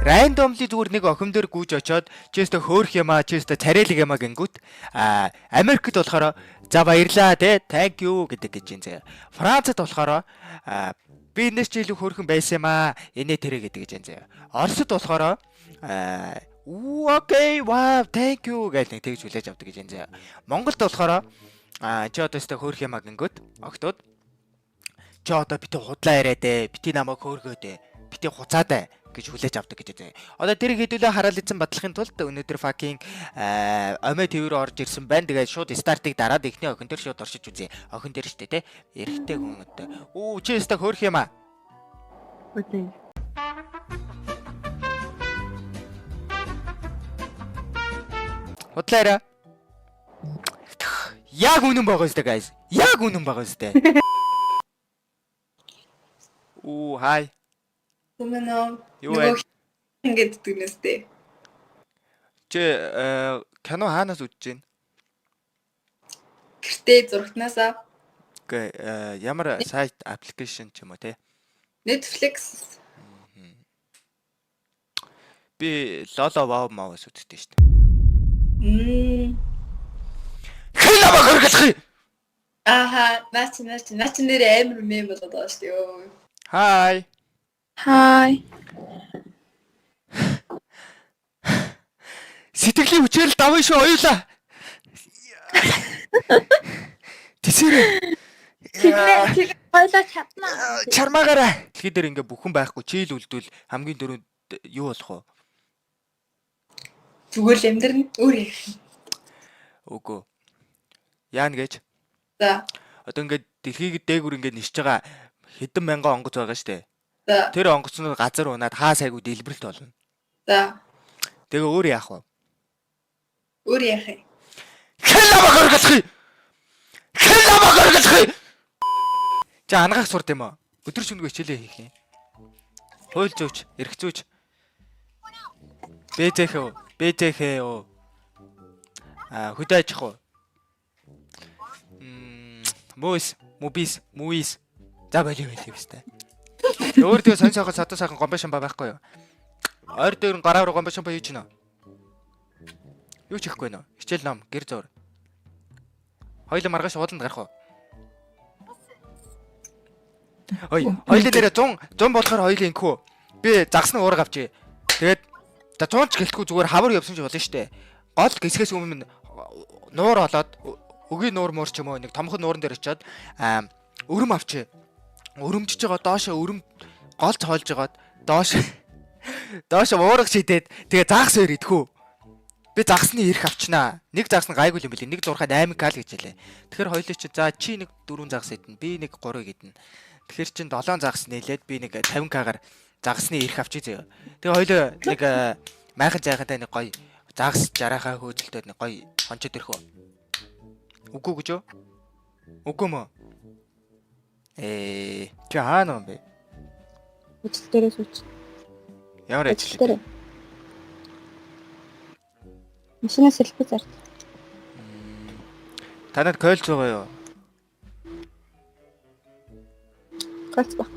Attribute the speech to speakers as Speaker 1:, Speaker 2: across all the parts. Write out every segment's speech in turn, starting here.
Speaker 1: randomly зүгээр нэг охин дээр гүйж очоод чист хөөх юм аа чист царайлаг юм аа гингүүт Америкт болохоор за баярлаа те thank you гэдэг гэж юм заяа. Францад болохоор би энэ ч илүү хөөрхөн байсан юм аа инээ тэрэ гэдэг гэж юм заяа. Оросд болохоор окей wow thank you гэж нэг тэгж хүлээж авдаг гэж юм заяа. Монголд болохоор чи одоо өстө хөөх юм аа гингүүт октод чи одоо бити худлаа яриад бити намайг хөөргөөд бити хуцаад гэж хүлээж авдаг гэж байна. Одоо тэр хэдүүлээ хараал эзэн батлахын тулд өнөөдөр fucking омё твэр орж ирсэн байна. Тэгээд шууд стартыг дараад ихний охин дээр шууд оршиж үзье. Охин дээр штэ те. Эрэгтэй хүн өдөө. Оо чи өстө хөөх юм аа.
Speaker 2: Үгүй.
Speaker 1: Худлаараа. Яг үнэн байгаа өстө guys. Яг үнэн байгаа өстө. Оо хай.
Speaker 3: Тэмээн
Speaker 1: Юу вэ?
Speaker 3: ингэж дүнэстэй.
Speaker 1: Чи кино хаанаас үзэж байна?
Speaker 3: Гэртээ зурагтнаасаа
Speaker 1: Окей, ямар сайт аппликейшн ч юм уу те?
Speaker 3: Netflix.
Speaker 1: Би Lolo Wow Mouse үздэг шүү дээ.
Speaker 3: Хэн
Speaker 1: намайг хөргөлхий?
Speaker 3: Аха, наач нэр амар мем болоод байгаа шүү дээ.
Speaker 1: Hi.
Speaker 2: Hi.
Speaker 1: Сэтгэлийн хүчээр л даван шүү оюулаа. Тэсэрэ.
Speaker 2: Тэг ойлоо чаднаа.
Speaker 1: Чармаагаараа. Дэлхий дээр ингээ бүхэн байхгүй чийл үлдвэл хамгийн дөрөнд юу болох вэ?
Speaker 3: Зүгээр л амьдрын өөр яг.
Speaker 1: Үгүй. Яан гэж.
Speaker 3: За.
Speaker 1: Одоо ингээ дэлхийг дээгүр ингээ нисэж байгаа хэдэн мянган онгоц байгаа штэ.
Speaker 3: За.
Speaker 1: Тэр онгоцнууд газар унаад хаа сайгүй дэлбэрэлт болно.
Speaker 3: За.
Speaker 1: Тэгээ өөр яах вэ?
Speaker 3: Өөр яах юм?
Speaker 1: Хэн намайг хөргөлхий? Хэн намайг хөргөлхий? За ангаах сурд юм аа. Өдөр шөнөгүй хичээлээ хийх юм. Хууль зүйч, эрх зүйч. БЗХ оо. Хөдөө аж ахуй. Муис. За болио хэвчтэй. Өөр тэгээ сонь сайхан сатуу сайхан гомбо шампа байхгүй юу? Ойр дээр нь гараа руу гомбо шампа хийж гинэ. Юу ч ихгүй нөө. Хичээл ном, гэр зур. Хоёул маргааш ууланд гарах уу? Хоёул дээр 100 болохоор хоёул инкүү. Би загсны уурга авчи. Тэгээд за 100 ч гэлтгүй зүгээр хавар явсан ч болно штэ. Гол гисгээс өмнө нуур олоод өгийн нуур муур ч юм уу нэг томхон нууран дээр очиод өрөм авчи. Өрөмжиж байгаа доошо өрөм гол цоолж байгаад доош уурга шидэд тэгээ загс өөр идэхүү. Би загсны ирэх авчнаа. Нэг загс нь гайгүй юм бэлээ. Нэг зурхаа 8 кал гэж хэлээ. Тэгэхээр хоёул чи за чи нэг 4 загс идэн, би нэг 3 идэн. Тэгэхээр чин 7 загс нээлээд би нэг 50к-аар загсны ирэх авчи зөө. Тэгээ хоёул нэг майхан зайхантай нэг гоё загс жарахаа хөөцөлтөд нэг гоё хончод ирэх үү. Үгүй гэж юу? Үгүй мө. Чи хаана юм бэ?
Speaker 2: Үчил дээрээс үч.
Speaker 1: Ямар ажил?
Speaker 2: Машинаас хэлбэ зард.
Speaker 1: Танад койлц байгаа юу?
Speaker 2: Гац баг.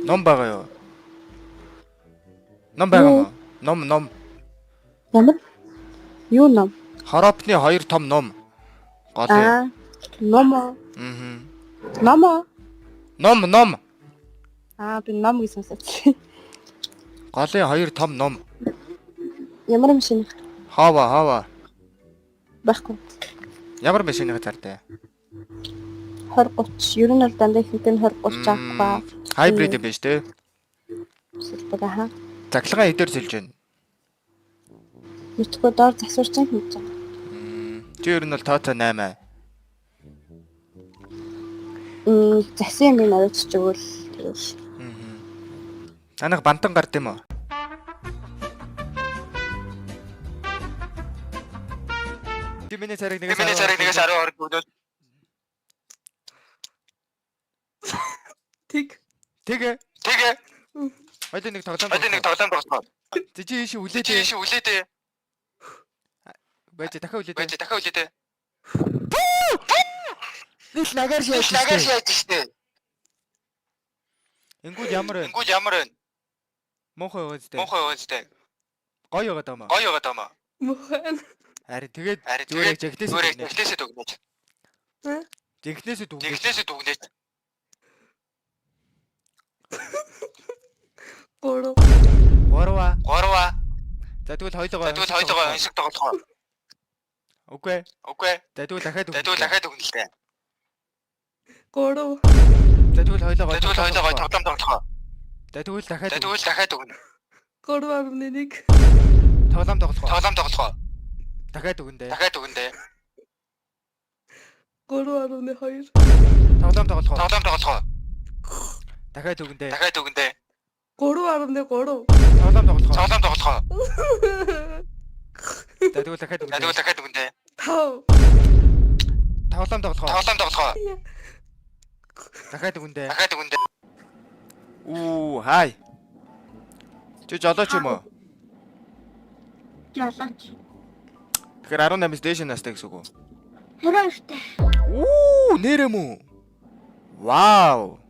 Speaker 1: Ном байгаа юу? Ном байгаа мó? Ном.
Speaker 2: Ямар? Юу ном?
Speaker 1: Хоропны 2 том ном. Гол.
Speaker 2: Ном.
Speaker 1: Ном.
Speaker 2: Би ном гэж сонсож.
Speaker 1: Голын 2 том ном.
Speaker 2: Ямар машин?
Speaker 1: Хава.
Speaker 2: Баггүй.
Speaker 1: Ямар машины зартай?
Speaker 2: 20-30. Ер нь бол дандаа ихэнх нь 20-30 авах.
Speaker 1: Хайбрид юм биш үү?
Speaker 2: Сэлбэг аа.
Speaker 1: Заглагаа эдэр сэлж байна.
Speaker 2: Мэдгүй доор засварч юм хийж байгаа.
Speaker 1: Чи ер нь бол тооцоо 8.
Speaker 2: Засын юм надад ч өгөөл. Тэгээс.
Speaker 1: Танах бантан гард юм уу? Миний цариг нэгээс 10 орд өгдөл. Тэгээ. Хоёул нэг тоглоом тоглосноо. Чи ийш үлээдээ. Байж дахиад үлээдээ. Нэг лагаар шяаж штэ. Ингүүд ямар вэ? Муухай өөстэй. Гоё яваад байгаа маа.
Speaker 3: Мухан.
Speaker 1: Харин тэгээд зүгээр жигнэсээ дүгнэж.
Speaker 3: Хэ?
Speaker 1: Жигнэсээ дүгнэж. Горва. За тэгвэл хоёлоо оншиг тоглохоо. Үгүй. За тэгвэл дахиад дүгнэ л дээ.
Speaker 3: Горов.
Speaker 1: За тэгвэл хоёлоо
Speaker 4: тоглоом тоглохоо.
Speaker 1: За тэгвэл дахиад дүгнэ.
Speaker 3: Горов нэг.
Speaker 1: Тоглоом тоглохоо. Дахиад дүгнэ.
Speaker 3: Горов нэг хоёр.
Speaker 1: Тоглоом тоглохоо. Дахиад дүгнэ.
Speaker 3: Горов нэг горов.
Speaker 1: Тоглоом тоглохоо. За тэгвэл дахиад дүгнэ.
Speaker 3: Тав.
Speaker 1: Тоглоом тоглохоо. Дахиад дүгнэ. Уу, хай. Чи жолооч юм уу?
Speaker 2: Жолооч.
Speaker 1: Тэгэхээр 18-с дээш настай гэсэн үг үү?
Speaker 2: 22-тай.
Speaker 1: Уу, нэрэ мүү. Вау.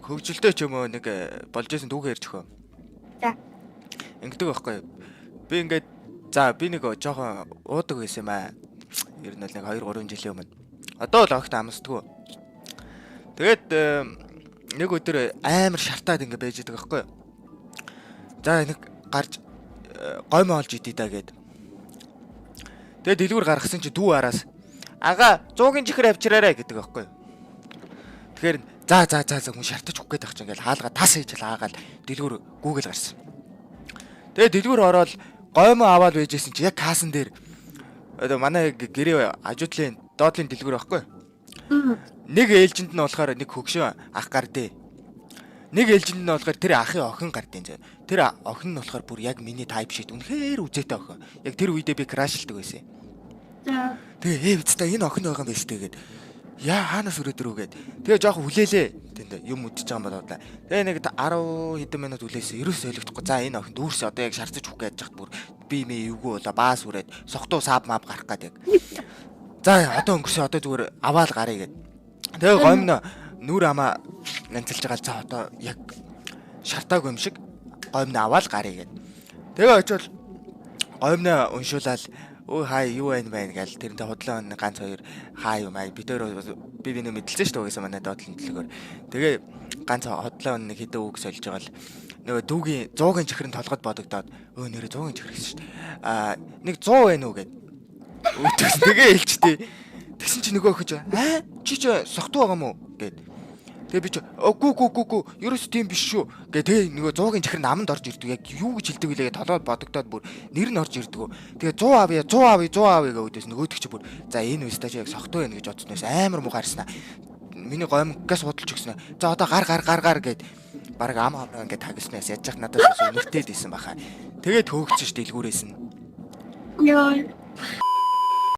Speaker 1: Хөгжилтэй ч юм уу нэг болж исэн дүүгээ ярьж өгөө.
Speaker 2: За.
Speaker 1: Ингэдэг байхгүй. Би ингээд би нэг жоохон уудаг байсан юм аа. Ер нь л нэг 2-3 жилийн өмнө. Одоо л огт амсдаггүй. Тэгээд нэг өдөр амар шартаад ингэ байж байгаа байхгүй. За нэг гарч гомь олж идэ даа гэд. Тэгээд дэлгүүр гаргасан чи дүү араас ага 100-ын чихэр авчираарай гэдэг байхгүй. Тэгэхээр за хүн шартаж өгөх гээд байх чинь ингээл хаалгаа тас хийж л аагаал дэлгүүр гүүгэл гарсан. Тэгээд дэлгүүр ороод гомь аваад байжсэн чи яг каасан дээр одоо манай гэрээ ажуудлын доотлын дэлгүүр байхгүй. Нэг ээлжинд нь болохоор нэг хөгшөө ах гардээ. Нэг ээлжинд нь болохоор тэр ахын охин гардээ. Тэр охин нь болохоор бүр яг миний type shit үнэхээр үзээтэй охин. Яг тэр үедээ би крашлдаг байсан.
Speaker 2: За.
Speaker 1: Тэгээ үстэ энэ охин байгаа юм биш тэгээд яа хаанаас өрөөд ирүү гэд. Тэгээ жоохон хүлээлээ. Тэнд юм үдчихэж байгаа юм бодлоо. Тэгээ нэг 10 хэдэн минут хүлээсэн. Ерөөс ойлгохгүй. За энэ охин дүүрс одоо яг шарцаж өгөх гэж яхад бүр би эвгүй болоо баас үрээд сохтуу сааб мап гарах гэдэг. За одоо өнгөрсөн одоо зүгээр аваал гарыг гэд. Тэгээ гомно нүр амаа нанцалж байгаа. За одоо яг шартаагүй юм шиг гомно аваал гарыг гэд. Тэгээ очивол гомно уншуулаад өө хай юу байна гээл тэрнтэй худлаа ганц хоёр хаа юм аа бид нэг мэдлсэн шүү дээ гэсэн манай доотлон төлөөр. Тэгээ ганц худлаа нэг хэдэн үг сольж байгаа л нөгөө дүүгийн 100-ын чихрэн толгойд бодогдоод өө нэрээ 100-ын чихэр гэсэн шүү дээ. Нэг 100 байна уу гэд. Өөтөс тэгээ хэлчихдээ. Тэгсэн чи нөгөө охиж чи сохтуу байгаа мó гэд. Тэгээ би чи гүү ерөөс тийм биш шүү гэ. Тэгээ нөгөө 100-ын чихэр наманд орж ирдэг. Яг юу гэж хэлдэг вүлээ толгойд бодогдоод бүр нэр нь орж ирдэг. Тэгээ 100 авъя гэ өдөөс нөгөөдөг чи бүр за энэ үстэ чи яг сохтуу байна гэж бодсноос амар мугаарснаа. Миний гомгоос худалж өгснө. За одоо гар гэд бараг ам ингээд тагснаас яаж яах надад үнэртэй дийсэн баха. Тэгээд хөөгцөн ш дэлгүүрээс нь.
Speaker 2: Яа.